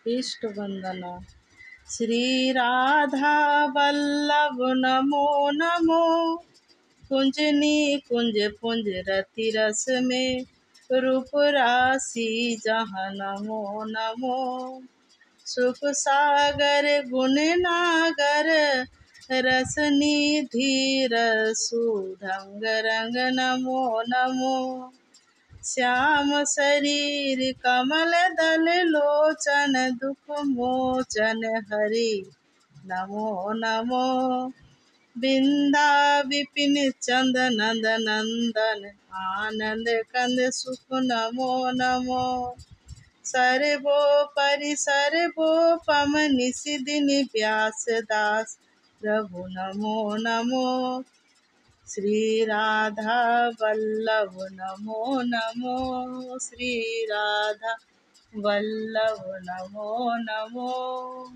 इष्ट वंदना। श्री राधा वल्लभ नमो नमो, कुंजनी कुंज पुंज रति रस में, रूप राशि जहाँ नमो नमो। सुख सागर गुण नागर, रस निधि रसूढंग रंग नमो नमो। श्याम शरीर कमल दल लोचन, दुख मोचन हरि नमो नमो। बिंदा विपिन चंद नंद नंदन, आनंद कंद सुख नमो नमो। सर्वोपरि सर्वोपम निषिदिन व्यास दास, प्रभु नमो नमो। श्री राधा वल्लभ नमो नमो, श्री राधा वल्लभ नमो नमो।